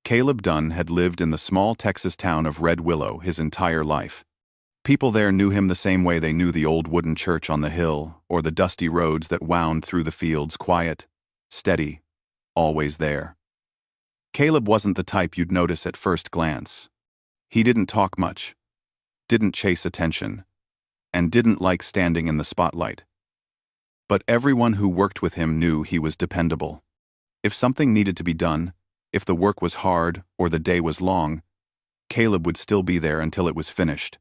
Caleb Dunn had lived in the small Texas town of Red Willow his entire life. People there knew him the same way they knew the old wooden church on the hill or the dusty roads that wound through the fields, quiet, steady, always there. Caleb wasn't the type you'd notice at first glance. He didn't talk much, didn't chase attention, and didn't like standing in the spotlight. But everyone who worked with him knew he was dependable. If something needed to be done, if the work was hard or the day was long, Caleb would still be there until it was finished.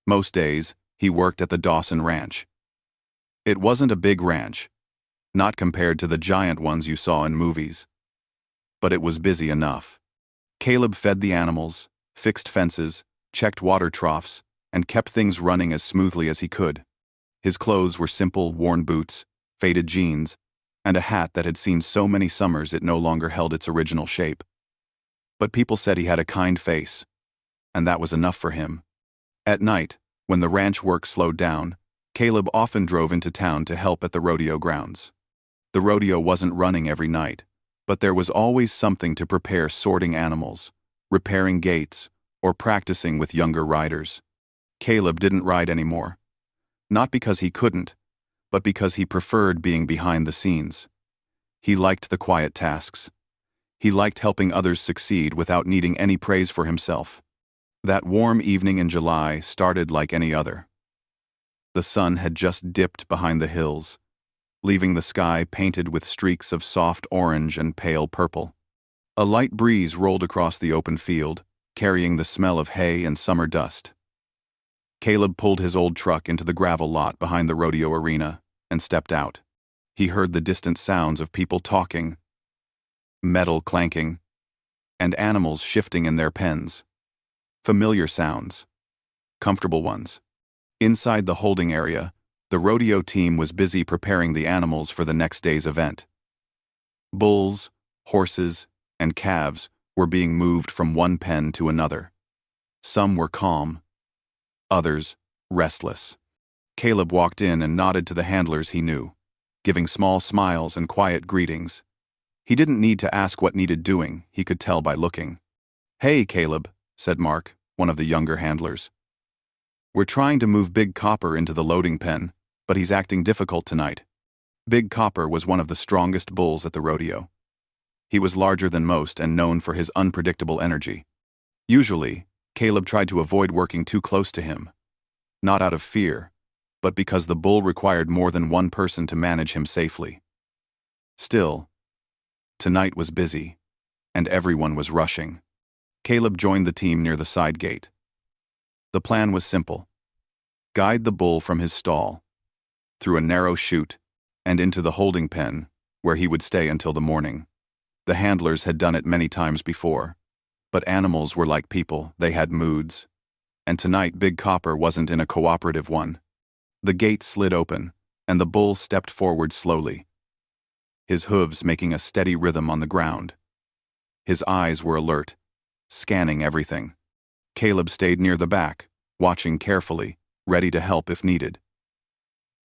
Most days, he worked at the Dawson Ranch. It wasn't a big ranch, not compared to the giant ones you saw in movies. But it was busy enough. Caleb fed the animals, fixed fences, checked water troughs, and kept things running as smoothly as he could. His clothes were simple, worn boots, faded jeans, and a hat that had seen so many summers it no longer held its original shape. But people said he had a kind face, and that was enough for him. At night, when the ranch work slowed down, Caleb often drove into town to help at the rodeo grounds. The rodeo wasn't running every night, but there was always something to prepare: sorting animals, repairing gates, or practicing with younger riders. Caleb didn't ride anymore. Not because he couldn't, but because he preferred being behind the scenes. He liked the quiet tasks. He liked helping others succeed without needing any praise for himself. That warm evening in July started like any other. The sun had just dipped behind the hills, leaving the sky painted with streaks of soft orange and pale purple. A light breeze rolled across the open field, carrying the smell of hay and summer dust. Caleb pulled his old truck into the gravel lot behind the rodeo arena and stepped out. He heard the distant sounds of people talking, metal clanking, and animals shifting in their pens. Familiar sounds, comfortable ones. Inside the holding area, the rodeo team was busy preparing the animals for the next day's event. Bulls, horses, and calves were being moved from one pen to another. Some were calm, others restless. Caleb walked in and nodded to the handlers he knew, giving small smiles and quiet greetings. He didn't need to ask what needed doing, he could tell by looking. "Hey, Caleb," said Mark, one of the younger handlers. "We're trying to move Big Copper into the loading pen, but he's acting difficult tonight." Big Copper was one of the strongest bulls at the rodeo. He was larger than most and known for his unpredictable energy. Usually, Caleb tried to avoid working too close to him, not out of fear, but because the bull required more than one person to manage him safely. Still, tonight was busy, and everyone was rushing. Caleb joined the team near the side gate. The plan was simple: guide the bull from his stall, through a narrow chute, and into the holding pen, where he would stay until the morning. The handlers had done it many times before, but animals were like people, they had moods. And tonight Big Copper wasn't in a cooperative one. The gate slid open, and the bull stepped forward slowly, his hooves making a steady rhythm on the ground. His eyes were alert, scanning everything. Caleb stayed near the back, watching carefully, ready to help if needed.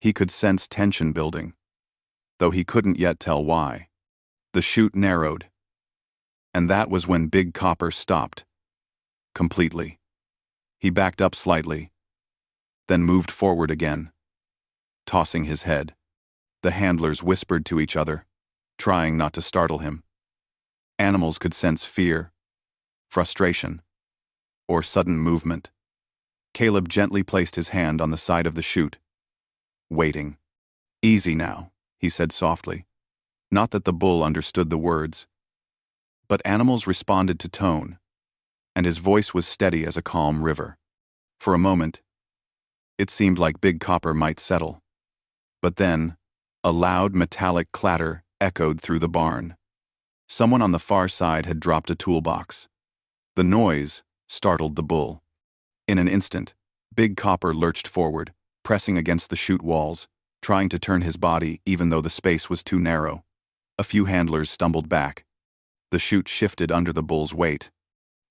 He could sense tension building, though he couldn't yet tell why. The chute narrowed, and that was when Big Copper stopped. Completely. He backed up slightly, then moved forward again, tossing his head. The handlers whispered to each other, trying not to startle him. Animals could sense fear, frustration, or sudden movement. Caleb gently placed his hand on the side of the chute, waiting. "Easy now," he said softly. Not that the bull understood the words, but animals responded to tone, and his voice was steady as a calm river. For a moment, it seemed like Big Copper might settle. But then, a loud metallic clatter echoed through the barn. Someone on the far side had dropped a toolbox. The noise startled the bull. In an instant, Big Copper lurched forward, pressing against the chute walls, trying to turn his body even though the space was too narrow. A few handlers stumbled back. The chute shifted under the bull's weight.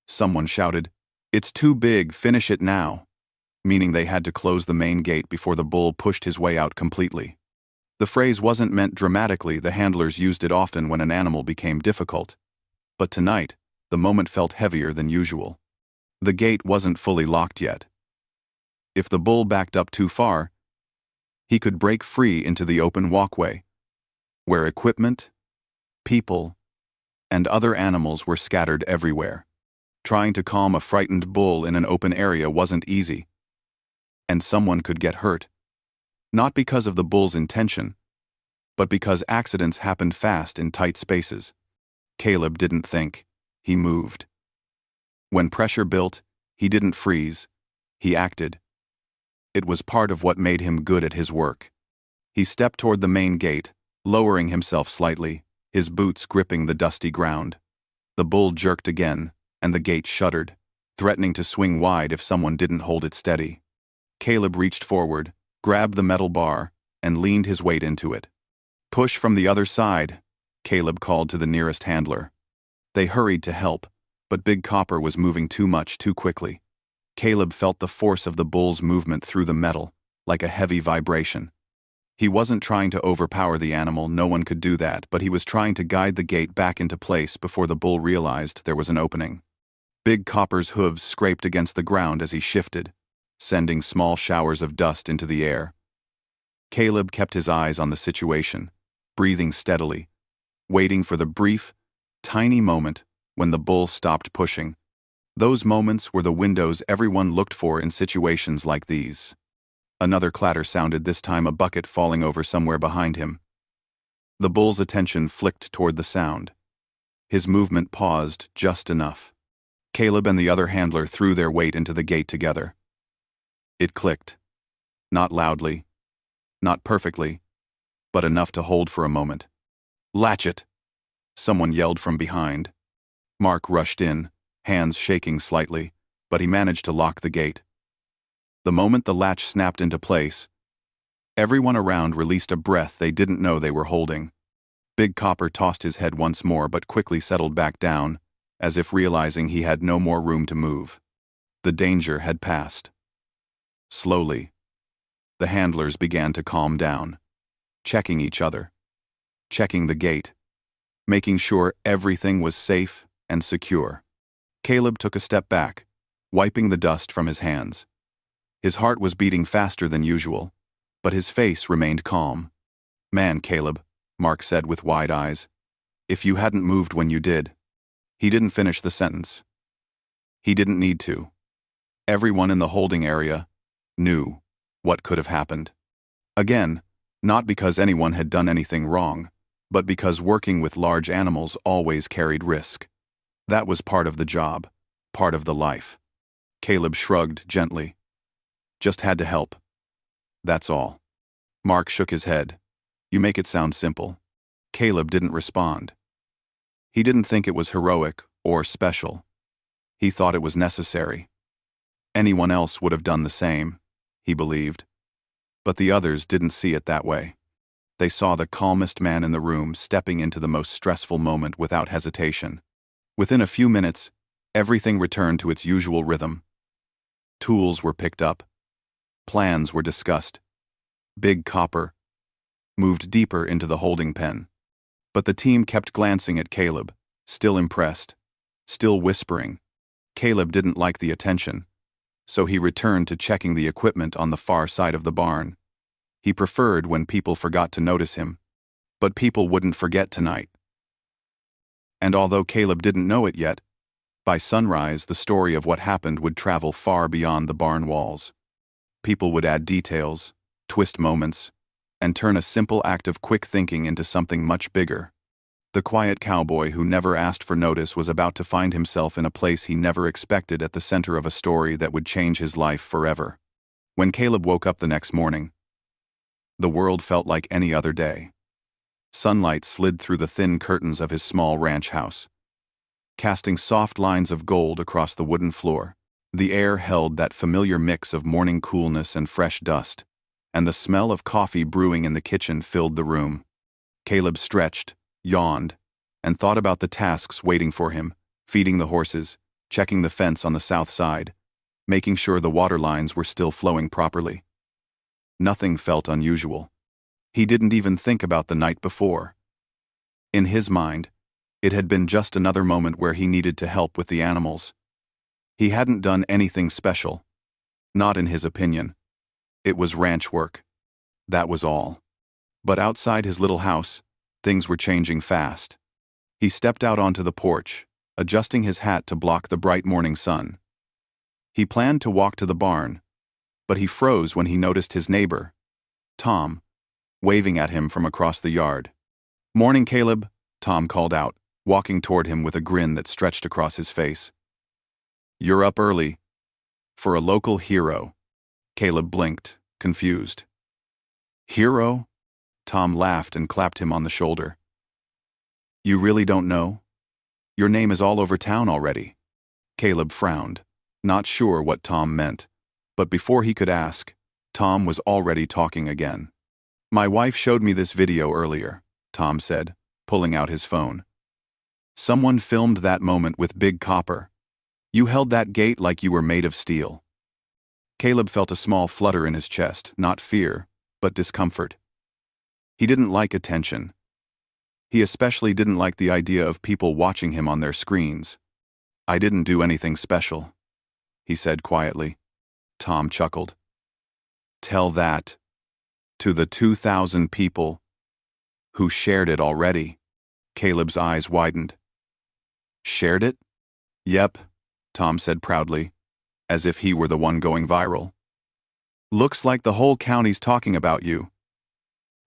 Someone shouted, "It's too big, finish it now," meaning they had to close the main gate before the bull pushed his way out completely. The phrase wasn't meant dramatically, the handlers used it often when an animal became difficult. But tonight, the moment felt heavier than usual. The gate wasn't fully locked yet. If the bull backed up too far, he could break free into the open walkway, where equipment, people, and other animals were scattered everywhere. Trying to calm a frightened bull in an open area wasn't easy, and someone could get hurt, not because of the bull's intention, but because accidents happened fast in tight spaces. Caleb didn't think, he moved. When pressure built, he didn't freeze, he acted. It was part of what made him good at his work. He stepped toward the main gate, lowering himself slightly, his boots gripping the dusty ground. The bull jerked again, and the gate shuddered, threatening to swing wide if someone didn't hold it steady. Caleb reached forward, grabbed the metal bar, and leaned his weight into it. "Push from the other side," Caleb called to the nearest handler. They hurried to help, but Big Copper was moving too much too quickly. Caleb felt the force of the bull's movement through the metal, like a heavy vibration. He wasn't trying to overpower the animal, no one could do that, but he was trying to guide the gate back into place before the bull realized there was an opening. Big Copper's hooves scraped against the ground as he shifted, sending small showers of dust into the air. Caleb kept his eyes on the situation, breathing steadily, waiting for the brief, tiny moment when the bull stopped pushing. Those moments were the windows everyone looked for in situations like these. Another clatter sounded, this time a bucket falling over somewhere behind him. The bull's attention flicked toward the sound. His movement paused just enough. Caleb and the other handler threw their weight into the gate together. It clicked. Not loudly, not perfectly, but enough to hold for a moment. "Latch it!" Someone yelled from behind. Mark rushed in, hands shaking slightly, but he managed to lock the gate. The moment the latch snapped into place, everyone around released a breath they didn't know they were holding. Big Copper tossed his head once more but quickly settled back down, as if realizing he had no more room to move. The danger had passed. Slowly, the handlers began to calm down, checking each other, checking the gate, making sure everything was safe and secure. Caleb took a step back, wiping the dust from his hands. His heart was beating faster than usual, but his face remained calm. "Man, Caleb," Mark said with wide eyes, "if you hadn't moved when you did." He didn't finish the sentence. He didn't need to. Everyone in the holding area knew what could have happened. Again, not because anyone had done anything wrong, but because working with large animals always carried risk. That was part of the job, part of the life. Caleb shrugged gently. "Just had to help. That's all." Mark shook his head. "You make it sound simple." Caleb didn't respond. He didn't think it was heroic or special. He thought it was necessary. Anyone else would have done the same, he believed. But the others didn't see it that way. They saw the calmest man in the room stepping into the most stressful moment without hesitation. Within a few minutes, everything returned to its usual rhythm. Tools were picked up. Plans were discussed. Big Copper moved deeper into the holding pen. But the team kept glancing at Caleb, still impressed, still whispering. Caleb didn't like the attention, so he returned to checking the equipment on the far side of the barn. He preferred when people forgot to notice him, but people wouldn't forget tonight. And although Caleb didn't know it yet, by sunrise the story of what happened would travel far beyond the barn walls. People would add details, twist moments, and turn a simple act of quick thinking into something much bigger. The quiet cowboy who never asked for notice was about to find himself in a place he never expected, at the center of a story that would change his life forever. When Caleb woke up the next morning, the world felt like any other day. Sunlight slid through the thin curtains of his small ranch house, casting soft lines of gold across the wooden floor. The air held that familiar mix of morning coolness and fresh dust, and the smell of coffee brewing in the kitchen filled the room. Caleb stretched, yawned, and thought about the tasks waiting for him: feeding the horses, checking the fence on the south side, making sure the water lines were still flowing properly. Nothing felt unusual. He didn't even think about the night before. In his mind, It had been just another moment where he needed to help with the animals. He hadn't done anything special. Not in his opinion. It was ranch work. That was all. But outside his little house, things were changing fast. He stepped out onto the porch, adjusting his hat to block the bright morning sun. He planned to walk to the barn, but he froze when he noticed his neighbor, Tom, waving at him from across the yard. "Morning, Caleb," Tom called out, walking toward him with a grin that stretched across his face. "You're up early." For a local hero. Caleb blinked, confused. "Hero?" Tom laughed and clapped him on the shoulder. "You really don't know? Your name is all over town already." Caleb frowned, not sure what Tom meant, but before he could ask, Tom was already talking again. "My wife showed me this video earlier," Tom said, pulling out his phone. "Someone filmed that moment with Big Copper. You held that gate like you were made of steel." Caleb felt a small flutter in his chest, not fear, but discomfort. He didn't like attention. He especially didn't like the idea of people watching him on their screens. "I didn't do anything special," he said quietly. Tom chuckled. "Tell that to the 2,000 people who shared it already." Caleb's eyes widened. "Shared it?" "Yep," Tom said proudly, as if he were the one going viral. "Looks like the whole county's talking about you.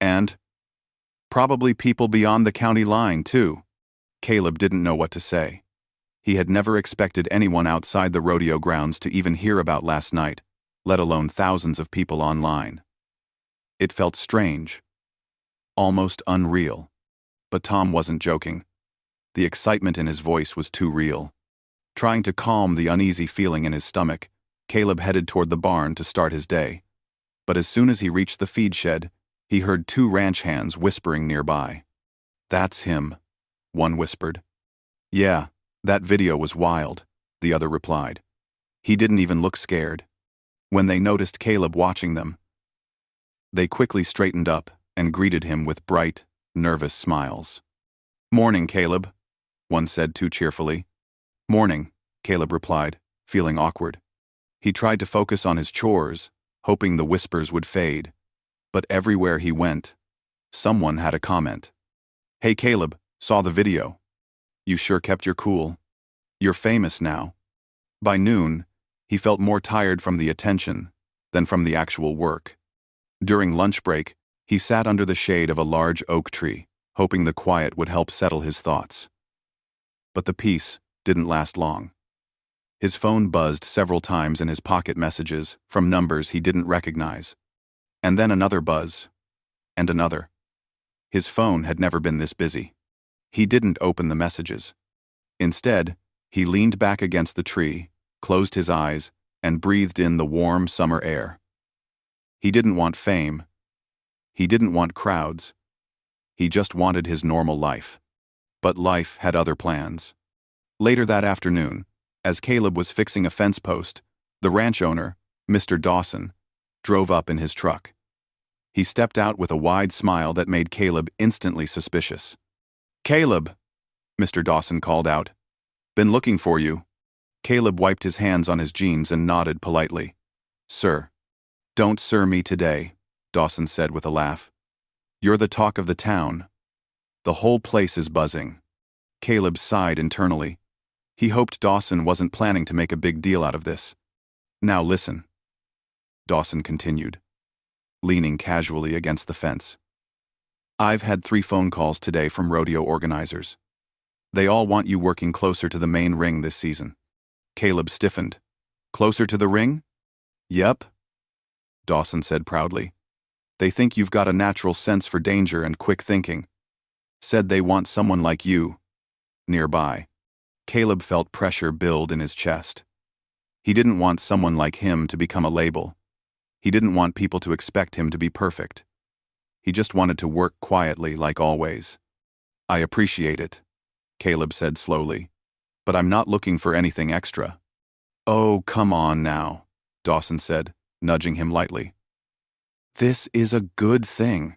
And probably people beyond the county line, too." Caleb didn't know what to say. He had never expected anyone outside the rodeo grounds to even hear about last night, let alone thousands of people online. It felt strange, almost unreal. But Tom wasn't joking. The excitement in his voice was too real. Trying to calm the uneasy feeling in his stomach, Caleb headed toward the barn to start his day. But as soon as he reached the feed shed, he heard two ranch hands whispering nearby. "That's him," one whispered. "Yeah, that video was wild," the other replied. He didn't even look scared. When they noticed Caleb watching them, they quickly straightened up and greeted him with bright, nervous smiles. "Morning, Caleb," one said too cheerfully. "Morning," Caleb replied, feeling awkward. He tried to focus on his chores, hoping the whispers would fade. But everywhere he went, someone had a comment. "Hey Caleb, saw the video. You sure kept your cool. You're famous now." By noon, he felt more tired from the attention than from the actual work. During lunch break, he sat under the shade of a large oak tree, hoping the quiet would help settle his thoughts. But the peace didn't last long. His phone buzzed several times in his pocket messages from numbers he didn't recognize. And then another buzz. And another. His phone had never been this busy. He didn't open the messages. Instead, he leaned back against the tree, closed his eyes, and breathed in the warm summer air. He didn't want fame. He didn't want crowds. He just wanted his normal life. But life had other plans. Later that afternoon, as Caleb was fixing a fence post, the ranch owner, Mr. Dawson, drove up in his truck. He stepped out with a wide smile that made Caleb instantly suspicious. "Caleb," Mr. Dawson called out. "Been looking for you." Caleb wiped his hands on his jeans and nodded politely. "Sir." "Don't sir me today," Dawson said with a laugh. "You're the talk of the town. The whole place is buzzing." Caleb sighed internally. He hoped Dawson wasn't planning to make a big deal out of this. "Now listen," Dawson continued, leaning casually against the fence. "I've had 3 phone calls today from rodeo organizers. They all want you working closer to the main ring this season." Caleb stiffened. "Closer to the ring?" "Yep," Dawson said proudly. "They think you've got a natural sense for danger and quick thinking. Said they want someone like you nearby." Caleb felt pressure build in his chest. He didn't want someone like him to become a label. He didn't want people to expect him to be perfect. He just wanted to work quietly like always. "I appreciate it," Caleb said slowly, "but I'm not looking for anything extra." "Oh, come on now," Dawson said, nudging him lightly. "This is a good thing.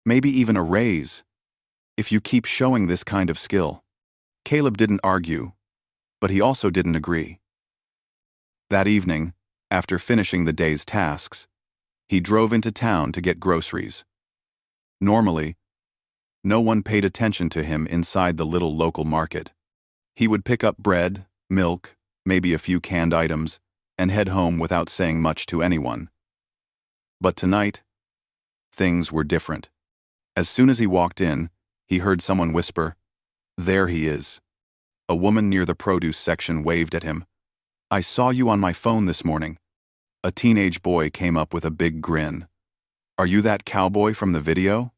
Maybe even a raise. if you keep showing this kind of skill. Caleb didn't argue, but he also didn't agree. That evening, after finishing the day's tasks, he drove into town to get groceries. Normally, no one paid attention to him inside the little local market. He would pick up bread, milk, maybe a few canned items, and head home without saying much to anyone. But tonight, things were different. As soon as he walked in, he heard someone whisper, "There he is." A woman near the produce section waved at him. "I saw you on my phone this morning." A teenage boy came up with a big grin. "Are you that cowboy from the video?"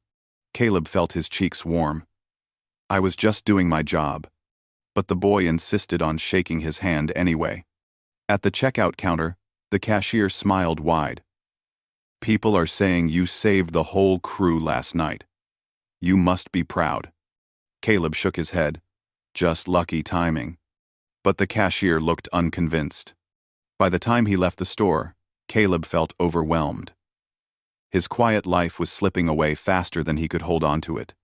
Caleb felt his cheeks warm. "I was just doing my job." But the boy insisted on shaking his hand anyway. At the checkout counter, the cashier smiled wide. "People are saying you saved the whole crew last night. You must be proud." Caleb shook his head. "Just lucky timing." But the cashier looked unconvinced. By the time he left the store, Caleb felt overwhelmed. His quiet life was slipping away faster than he could hold on to it.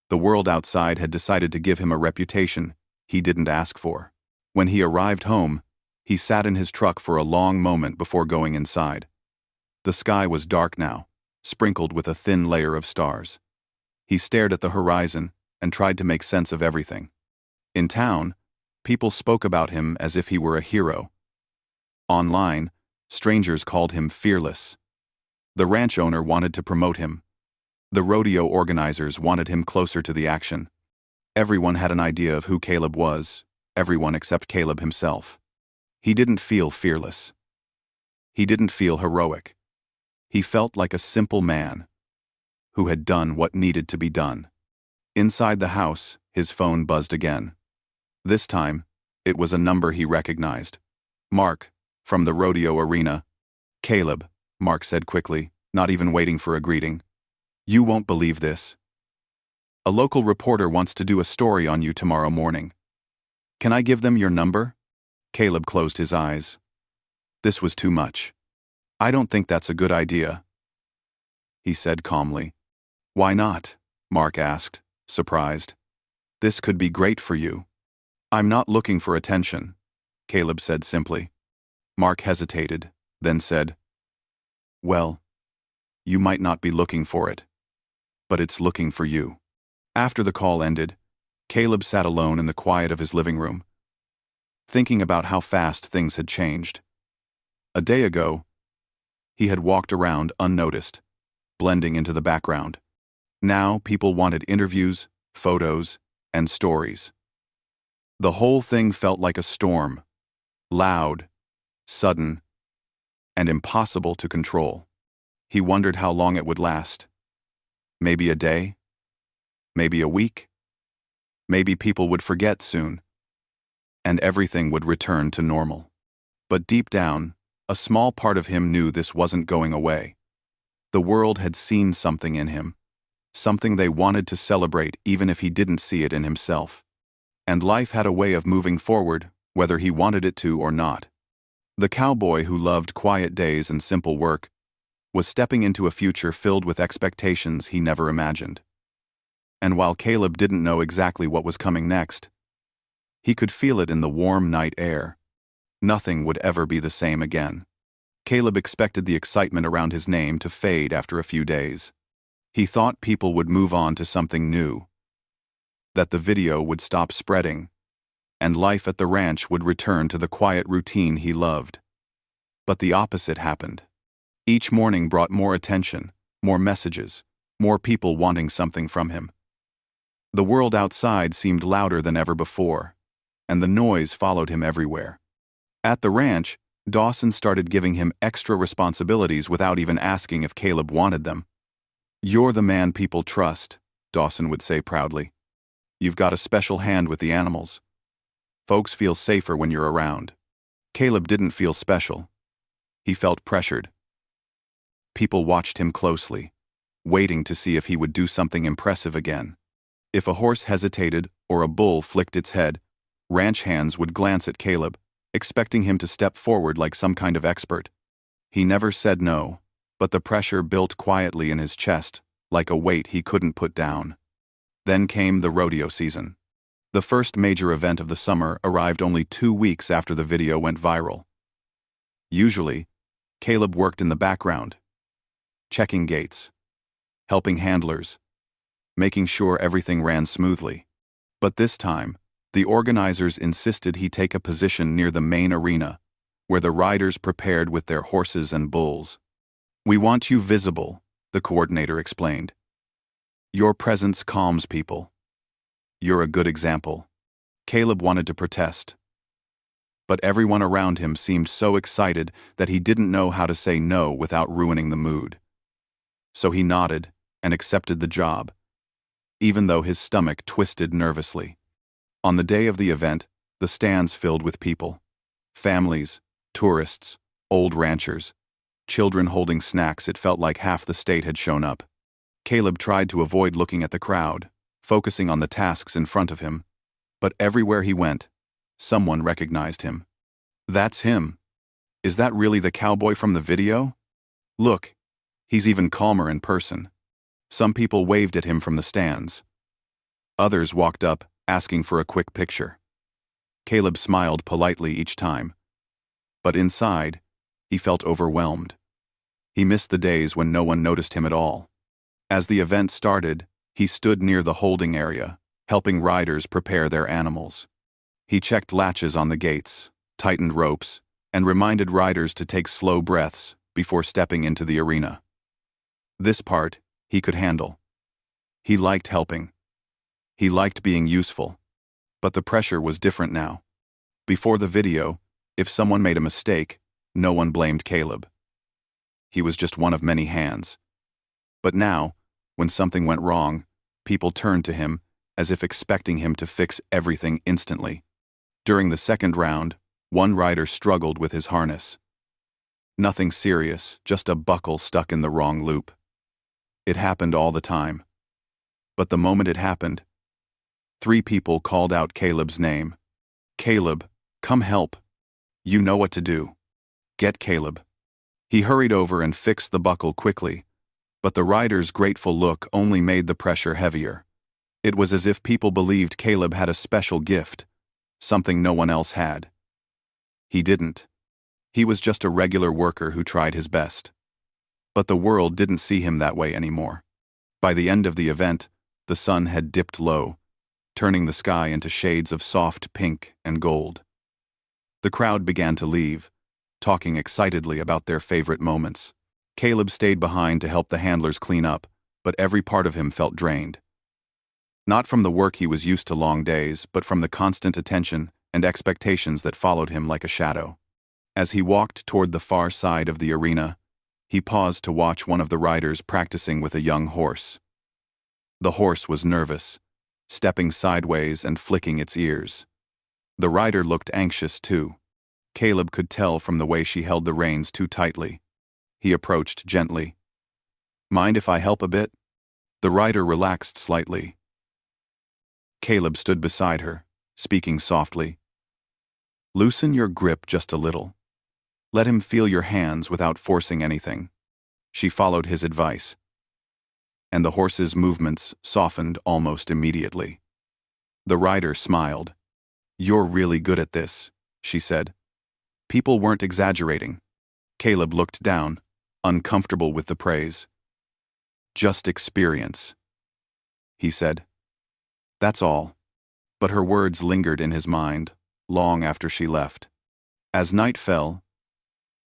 The world outside had decided to give him a reputation he didn't ask for. When he arrived home, he sat in his truck for a long moment before going inside. The sky was dark now, sprinkled with a thin layer of stars. He stared at the horizon and tried to make sense of everything. In town, people spoke about him as if he were a hero. Online, strangers called him fearless. The ranch owner wanted to promote him. The rodeo organizers wanted him closer to the action. Everyone had an idea of who Caleb was, everyone except Caleb himself. He didn't feel fearless. He didn't feel heroic. He felt like a simple man who had done what needed to be done. Inside the house, his phone buzzed again. This time, it was a number he recognized. "Mark, from the rodeo arena." "Caleb," Mark said quickly, not even waiting for a greeting. "You won't believe this. A local reporter wants to do a story on you tomorrow morning. Can I give them your number?" Caleb closed his eyes. This was too much. "I don't think that's a good idea," he said calmly. "Why not?" Mark asked, surprised. "This could be great for you." "I'm not looking for attention," Caleb said simply. Mark hesitated, then said, "Well, you might not be looking for it, but it's looking for you." After the call ended, Caleb sat alone in the quiet of his living room, thinking about how fast things had changed. A day ago, he had walked around unnoticed, blending into the background. Now people wanted interviews, photos, and stories. The whole thing felt like a storm, loud, sudden, and impossible to control. He wondered how long it would last. Maybe a day? Maybe a week? Maybe people would forget soon, and everything would return to normal. But deep down, a small part of him knew this wasn't going away. The world had seen something in him, something they wanted to celebrate even if he didn't see it in himself. And life had a way of moving forward, whether he wanted it to or not. The cowboy who loved quiet days and simple work was stepping into a future filled with expectations he never imagined. And while Caleb didn't know exactly what was coming next, he could feel it in the warm night air. Nothing would ever be the same again. Caleb expected the excitement around his name to fade after a few days. He thought people would move on to something new, that the video would stop spreading, and life at the ranch would return to the quiet routine he loved. But the opposite happened. Each morning brought more attention, more messages, more people wanting something from him. The world outside seemed louder than ever before, and the noise followed him everywhere. At the ranch, Dawson started giving him extra responsibilities without even asking if Caleb wanted them. "You're the man people trust," Dawson would say proudly. "You've got a special hand with the animals. Folks feel safer when you're around." Caleb didn't feel special. He felt pressured. People watched him closely, waiting to see if he would do something impressive again. If a horse hesitated or a bull flicked its head, ranch hands would glance at Caleb, expecting him to step forward like some kind of expert. He never said no, but the pressure built quietly in his chest, like a weight he couldn't put down. Then came the rodeo season. The first major event of the summer arrived only 2 weeks after the video went viral. Usually, Caleb worked in the background, checking gates, helping handlers, making sure everything ran smoothly. But this time, the organizers insisted he take a position near the main arena, where the riders prepared with their horses and bulls. "We want you visible," the coordinator explained. "Your presence calms people. You're a good example." Caleb wanted to protest, but everyone around him seemed so excited that he didn't know how to say no without ruining the mood. So he nodded and accepted the job, even though his stomach twisted nervously. On the day of the event, the stands filled with people. Families, tourists, old ranchers, children holding snacks. It felt like half the state had shown up. Caleb tried to avoid looking at the crowd, focusing on the tasks in front of him. But everywhere he went, someone recognized him. "That's him. Is that really the cowboy from the video? Look, he's even calmer in person." Some people waved at him from the stands. Others walked up, asking for a quick picture. Caleb smiled politely each time. But inside, he felt overwhelmed. He missed the days when no one noticed him at all. As the event started, he stood near the holding area, helping riders prepare their animals. He checked latches on the gates, tightened ropes, and reminded riders to take slow breaths before stepping into the arena. This part, he could handle. He liked helping. He liked being useful. But the pressure was different now. Before the video, if someone made a mistake, no one blamed Caleb. He was just one of many hands. But now, when something went wrong, people turned to him as if expecting him to fix everything instantly. During the second round, one rider struggled with his harness. Nothing serious, just a buckle stuck in the wrong loop. It happened all the time. But the moment it happened, 3 people called out Caleb's name. "Caleb, come help. You know what to do. Get Caleb." He hurried over and fixed the buckle quickly, but the rider's grateful look only made the pressure heavier. It was as if people believed Caleb had a special gift, something no one else had. He didn't. He was just a regular worker who tried his best. But the world didn't see him that way anymore. By the end of the event, the sun had dipped low, turning the sky into shades of soft pink and gold. The crowd began to leave, talking excitedly about their favorite moments. Caleb stayed behind to help the handlers clean up, but every part of him felt drained. Not from the work he was used to long days, but from the constant attention and expectations that followed him like a shadow. As he walked toward the far side of the arena, he paused to watch one of the riders practicing with a young horse. The horse was nervous, stepping sideways and flicking its ears. The rider looked anxious too. Caleb could tell from the way she held the reins too tightly. He approached gently. "Mind if I help a bit?" The rider relaxed slightly. Caleb stood beside her, speaking softly. "Loosen your grip just a little. Let him feel your hands without forcing anything." She followed his advice, and the horse's movements softened almost immediately. The rider smiled. "You're really good at this," she said. People weren't exaggerating. Caleb looked down, uncomfortable with the praise. "Just experience," he said. "That's all." But her words lingered in his mind, long after she left. As night fell,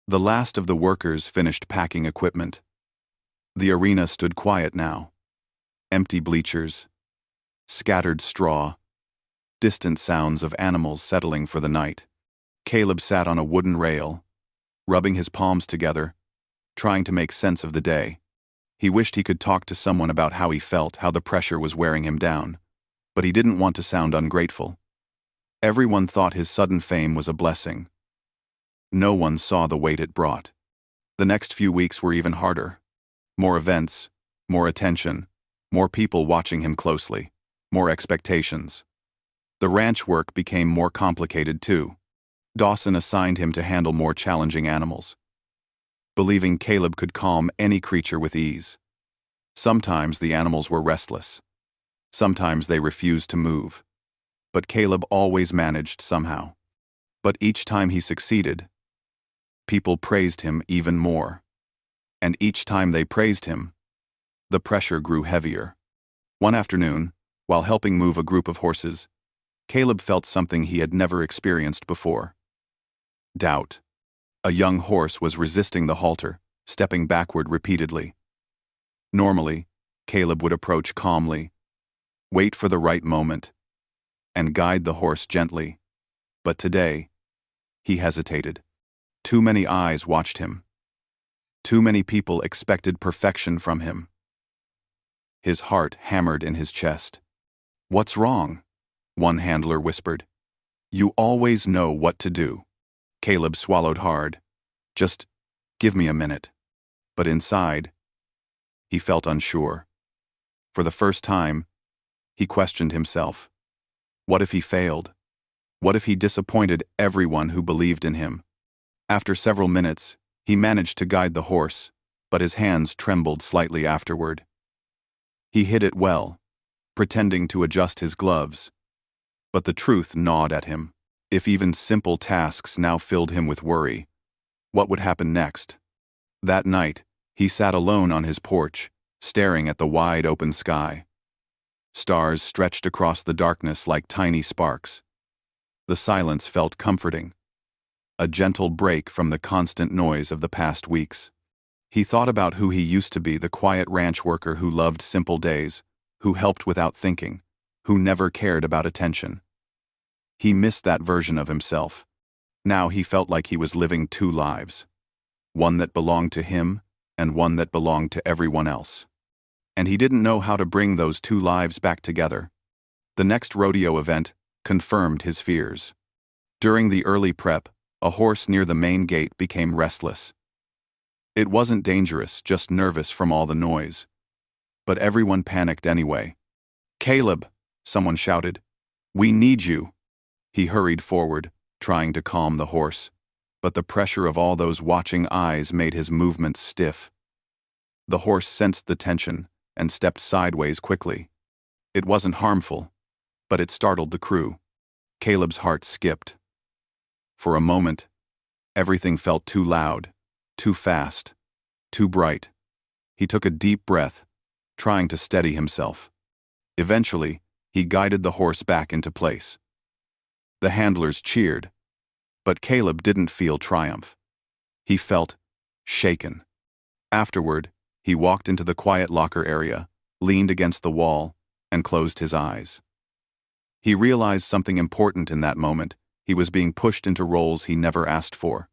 the last of the workers finished packing equipment. The arena stood quiet now. Empty bleachers, scattered straw, distant sounds of animals settling for the night. Caleb sat on a wooden rail, rubbing his palms together, trying to make sense of the day. He wished he could talk to someone about how he felt, how the pressure was wearing him down. But he didn't want to sound ungrateful. Everyone thought his sudden fame was a blessing. No one saw the weight it brought. The next few weeks were even harder. More events, more attention, more people watching him closely, more expectations. The ranch work became more complicated too. Dawson assigned him to handle more challenging animals, believing Caleb could calm any creature with ease. Sometimes the animals were restless. Sometimes they refused to move. But Caleb always managed somehow. But each time he succeeded, people praised him even more. And each time they praised him, the pressure grew heavier. One afternoon, while helping move a group of horses, Caleb felt something he had never experienced before. Doubt. A young horse was resisting the halter, stepping backward repeatedly. Normally, Caleb would approach calmly, wait for the right moment, and guide the horse gently. But today, he hesitated. Too many eyes watched him. Too many people expected perfection from him. His heart hammered in his chest. "What's wrong?" one handler whispered. "You always know what to do." Caleb swallowed hard. "Just give me a minute." But inside, he felt unsure. For the first time, he questioned himself. What if he failed? What if he disappointed everyone who believed in him? After several minutes, he managed to guide the horse, but his hands trembled slightly afterward. He hid it well, pretending to adjust his gloves. But the truth gnawed at him. If even simple tasks now filled him with worry, what would happen next? That night, he sat alone on his porch, staring at the wide open sky. Stars stretched across the darkness like tiny sparks. The silence felt comforting, a gentle break from the constant noise of the past weeks. He thought about who he used to be, the quiet ranch worker who loved simple days, who helped without thinking, who never cared about attention. He missed that version of himself. Now he felt like he was living two lives. One that belonged to him, and one that belonged to everyone else. And he didn't know how to bring those two lives back together. The next rodeo event confirmed his fears. During the early prep, a horse near the main gate became restless. It wasn't dangerous, just nervous from all the noise. But everyone panicked anyway. "Caleb," someone shouted. "We need you." He hurried forward, trying to calm the horse, but the pressure of all those watching eyes made his movements stiff. The horse sensed the tension and stepped sideways quickly. It wasn't harmful, but it startled the crew. Caleb's heart skipped. For a moment, everything felt too loud, too fast, too bright. He took a deep breath, trying to steady himself. Eventually, he guided the horse back into place. The handlers cheered, but Caleb didn't feel triumph. He felt shaken. Afterward, he walked into the quiet locker area, leaned against the wall, and closed his eyes. He realized something important in that moment. He was being pushed into roles he never asked for.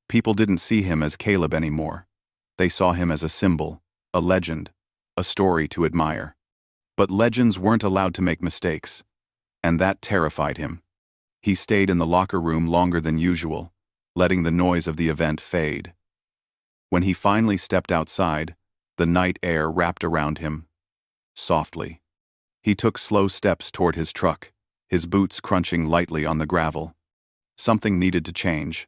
People didn't see him as Caleb anymore. They saw him as a symbol, a legend, a story to admire. But legends weren't allowed to make mistakes, and that terrified him. He stayed in the locker room longer than usual, letting the noise of the event fade. When he finally stepped outside, the night air wrapped around him, softly. He took slow steps toward his truck, his boots crunching lightly on the gravel. Something needed to change.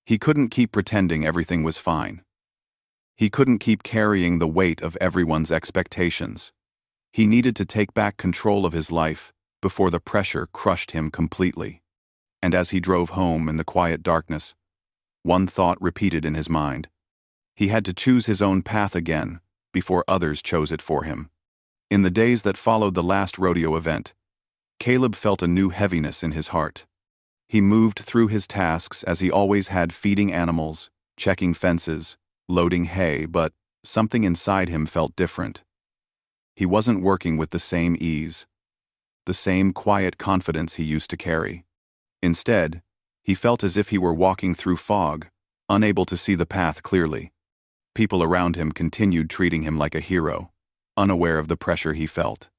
He couldn't keep pretending everything was fine. He couldn't keep carrying the weight of everyone's expectations. He needed to take back control of his life before the pressure crushed him completely. And as he drove home in the quiet darkness, one thought repeated in his mind. He had to choose his own path again before others chose it for him. In the days that followed the last rodeo event, Caleb felt a new heaviness in his heart. He moved through his tasks as he always had, feeding animals, checking fences, loading hay, but something inside him felt different. He wasn't working with the same ease, the same quiet confidence he used to carry. Instead, he felt as if he were walking through fog, unable to see the path clearly. People around him continued treating him like a hero, unaware of the pressure he felt.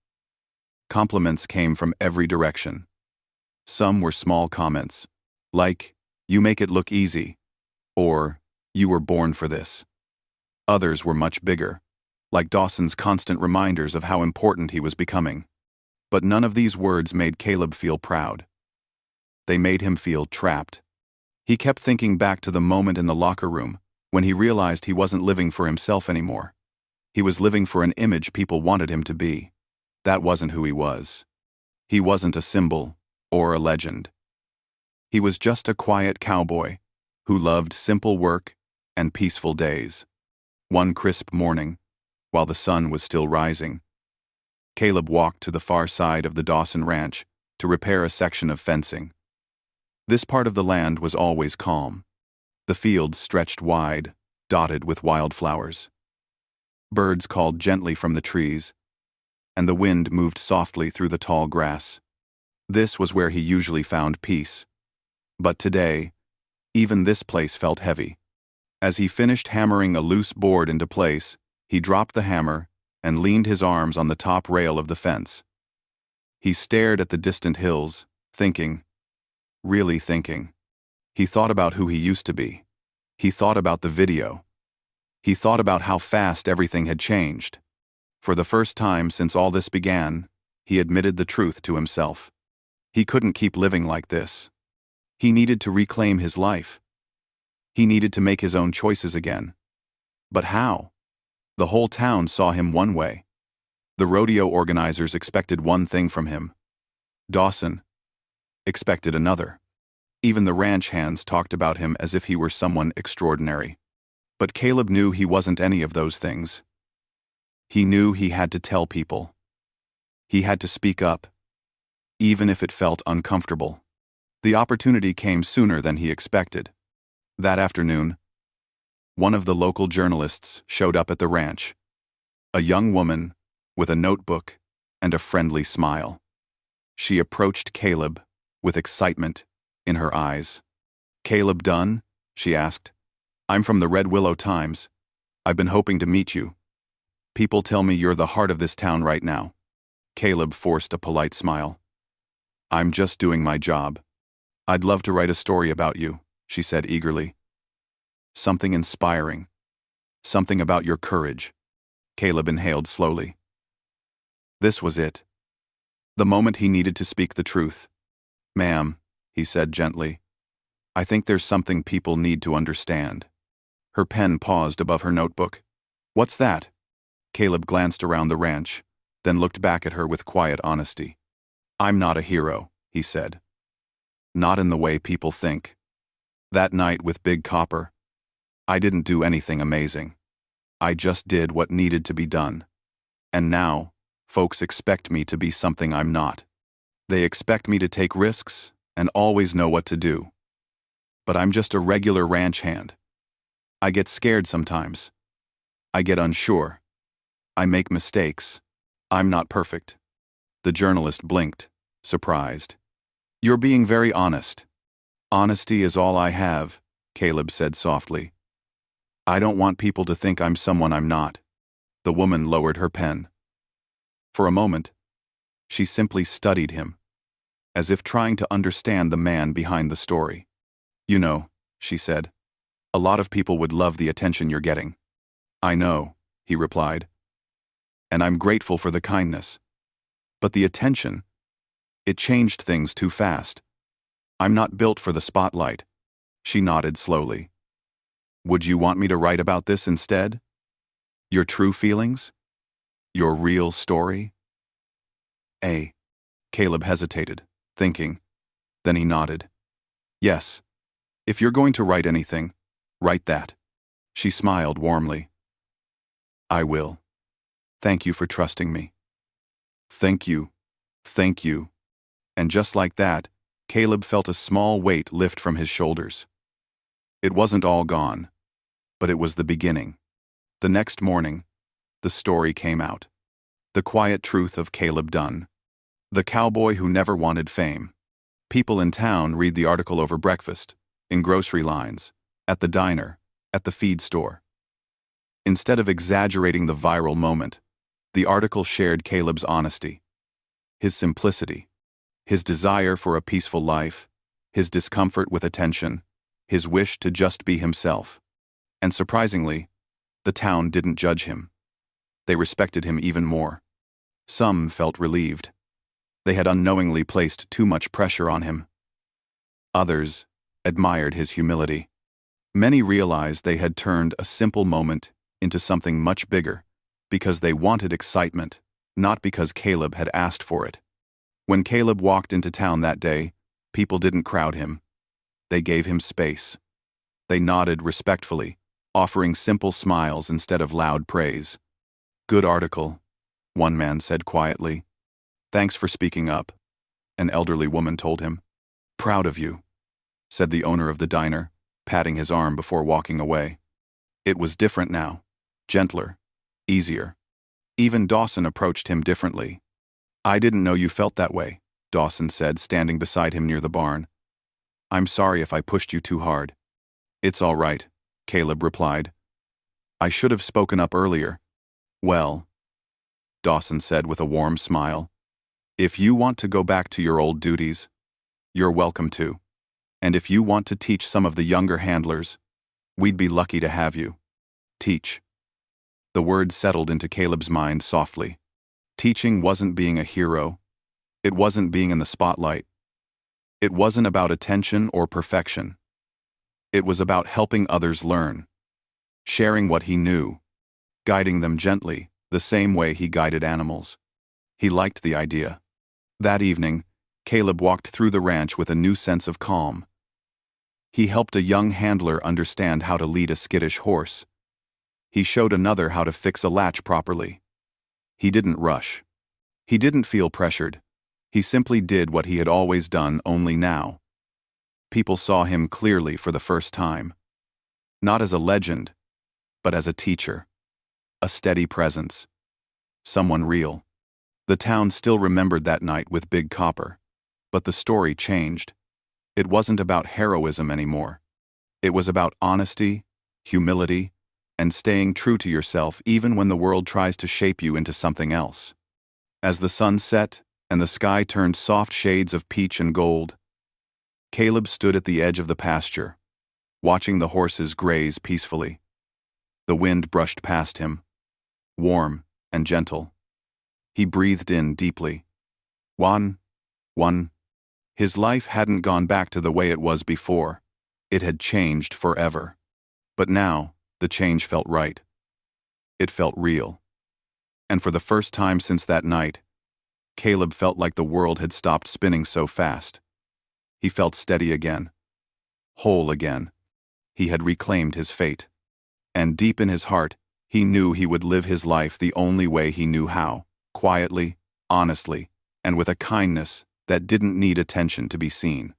Compliments came from every direction. Some were small comments, like, "You make it look easy," or "You were born for this." Others were much bigger, like Dawson's constant reminders of how important he was becoming. But none of these words made Caleb feel proud. They made him feel trapped. He kept thinking back to the moment in the locker room when he realized he wasn't living for himself anymore. He was living for an image people wanted him to be. That wasn't who he was. He wasn't a symbol or a legend. He was just a quiet cowboy who loved simple work and peaceful days. One crisp morning, while the sun was still rising, Caleb walked to the far side of the Dawson Ranch to repair a section of fencing. This part of the land was always calm. The fields stretched wide, dotted with wildflowers. Birds called gently from the trees, and the wind moved softly through the tall grass. This was where he usually found peace. But today, even this place felt heavy. As he finished hammering a loose board into place, he dropped the hammer and leaned his arms on the top rail of the fence. He stared at the distant hills, thinking, really thinking. He thought about who he used to be. He thought about the video. He thought about how fast everything had changed. For the first time since all this began, he admitted the truth to himself. He couldn't keep living like this. He needed to reclaim his life. He needed to make his own choices again. But how? The whole town saw him one way. The rodeo organizers expected one thing from him. Dawson expected another. Even the ranch hands talked about him as if he were someone extraordinary. But Caleb knew he wasn't any of those things. He knew he had to tell people. He had to speak up, even if it felt uncomfortable. The opportunity came sooner than he expected. That afternoon, one of the local journalists showed up at the ranch. A young woman with a notebook and a friendly smile. She approached Caleb with excitement in her eyes. "Caleb Dunn?" she asked. "I'm from the Red Willow Times. I've been hoping to meet you. People tell me you're the heart of this town right now." Caleb forced a polite smile. "I'm just doing my job. I'd love to write a story about you," she said eagerly. "Something inspiring. Something about your courage." Caleb inhaled slowly. This was it. The moment he needed to speak the truth. "Ma'am," he said gently, "I think there's something people need to understand." Her pen paused above her notebook. "What's that?" Caleb glanced around the ranch, then looked back at her with quiet honesty. "I'm not a hero," he said. "Not in the way people think. That night with Big Copper, I didn't do anything amazing. I just did what needed to be done. And now, folks expect me to be something I'm not. They expect me to take risks and always know what to do. But I'm just a regular ranch hand. I get scared sometimes. I get unsure. I make mistakes. I'm not perfect." The journalist blinked, surprised. "You're being very honest." "Honesty is all I have," Caleb said softly. "I don't want people to think I'm someone I'm not." The woman lowered her pen. For a moment, she simply studied him, as if trying to understand the man behind the story. "You know," she said, "a lot of people would love the attention you're getting." "I know," he replied. "And I'm grateful for the kindness. But the attention, it changed things too fast. I'm not built for the spotlight." She nodded slowly. "Would you want me to write about this instead? Your true feelings? Your real story?" Caleb hesitated, thinking. Then he nodded. "Yes. If you're going to write anything, write that." She smiled warmly. "I will. Thank you for trusting me." "Thank you. Thank you." And just like that, Caleb felt a small weight lift from his shoulders. It wasn't all gone, but it was the beginning. The next morning, the story came out. The quiet truth of Caleb Dunn. The cowboy who never wanted fame. People in town read the article over breakfast, in grocery lines, at the diner, at the feed store. Instead of exaggerating the viral moment, the article shared Caleb's honesty, his simplicity, his desire for a peaceful life, his discomfort with attention, his wish to just be himself. And surprisingly, the town didn't judge him. They respected him even more. Some felt relieved. They had unknowingly placed too much pressure on him. Others admired his humility. Many realized they had turned a simple moment into something much bigger because they wanted excitement, not because Caleb had asked for it. When Caleb walked into town that day, people didn't crowd him. They gave him space. They nodded respectfully, offering simple smiles instead of loud praise. "Good article," one man said quietly. "Thanks for speaking up," an elderly woman told him. "Proud of you," said the owner of the diner, patting his arm before walking away. It was different now, gentler, easier. Even Dawson approached him differently. "I didn't know you felt that way," Dawson said, standing beside him near the barn. "I'm sorry if I pushed you too hard." "It's all right," Caleb replied. "I should have spoken up earlier." "Well," Dawson said with a warm smile, "if you want to go back to your old duties, you're welcome to. And if you want to teach some of the younger handlers, we'd be lucky to have you." Teach. The word settled into Caleb's mind softly. Teaching wasn't being a hero. It wasn't being in the spotlight. It wasn't about attention or perfection. It was about helping others learn, sharing what he knew, guiding them gently, the same way he guided animals. He liked the idea. That evening, Caleb walked through the ranch with a new sense of calm. He helped a young handler understand how to lead a skittish horse. He showed another how to fix a latch properly. He didn't rush. He didn't feel pressured. He simply did what he had always done, only now. People saw him clearly for the first time. Not as a legend, but as a teacher. A steady presence. Someone real. The town still remembered that night with Big Copper. But the story changed. It wasn't about heroism anymore. It was about honesty, humility, and staying true to yourself even when the world tries to shape you into something else. As the sun set and the sky turned soft shades of peach and gold, Caleb stood at the edge of the pasture, watching the horses graze peacefully. The wind brushed past him, warm and gentle. He breathed in deeply. One. His life hadn't gone back to the way it was before. It had changed forever. But now, the change felt right. It felt real. And for the first time since that night, Caleb felt like the world had stopped spinning so fast. He felt steady again. Whole again. He had reclaimed his fate. And deep in his heart, he knew he would live his life the only way he knew how, quietly, honestly, and with a kindness that didn't need attention to be seen.